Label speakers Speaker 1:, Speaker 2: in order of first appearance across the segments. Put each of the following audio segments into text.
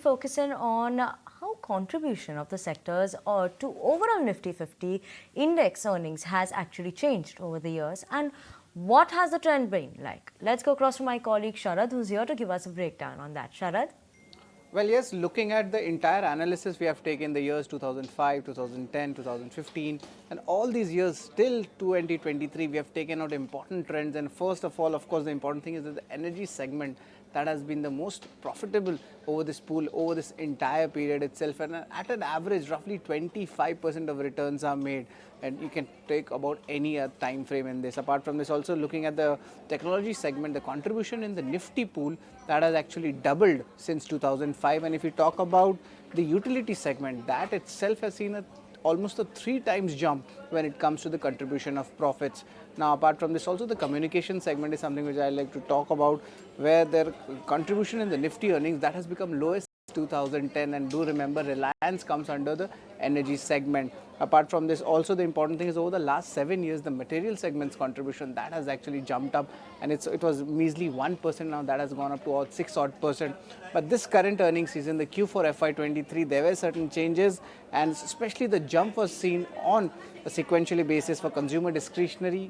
Speaker 1: focusing on how contribution of the sectors or to overall Nifty 50 index earnings has actually changed over the years and what has the trend been like. Let's go across to my colleague Sharad, who's here to give us a breakdown on that. Sharad?
Speaker 2: Well, yes, looking at the entire analysis, we have taken the years 2005, 2010, 2015, and all these years till 2023, we have taken out important trends. And first of all, of course, the important thing is that the energy segment that has been the most profitable over this pool, over this entire period itself. And at an average, roughly 25% of returns are made. And you can take about any time frame in this. Apart from this, also looking at the technology segment, the contribution in the Nifty pool that has actually doubled since 2005. And if you talk about the utility segment, that itself has seen almost a 3 times jump when it comes to the contribution of profits. Now, apart from this, also the communication segment is something which I like to talk about, where their contribution in the Nifty earnings that has become lowest 2010, and do remember Reliance comes under the energy segment. Apart from this, also the important thing is over the last 7 years, the material segment's contribution that has actually jumped up, and it was measly 1%. Now that has gone up to about 6%. But this current earnings season, the Q4FY23, there were certain changes, and especially the jump was seen on a sequentially basis for consumer discretionary,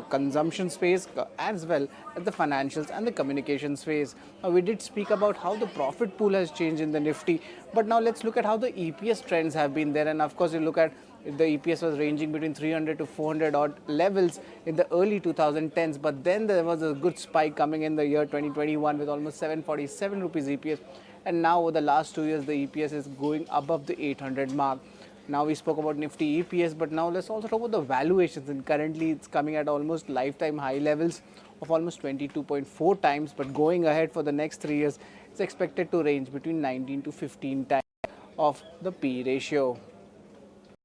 Speaker 2: consumption space, as well as the financials and the communication space. We did speak about how the profit pool has changed in the Nifty, but now let's look at how the EPS trends have been there. And of course, you look at the EPS was ranging between 300 to 400 odd levels in the early 2010s, but then there was a good spike coming in the year 2021 with almost 747 rupees EPS, and now over the last 2 years the EPS is going above the 800 mark. Now we spoke about Nifty EPS, but now let's also talk about the valuations, and currently it's coming at almost lifetime high levels of almost 22.4 times, but going ahead for the next 3 years it's expected to range between 19 to 15 times of the P ratio.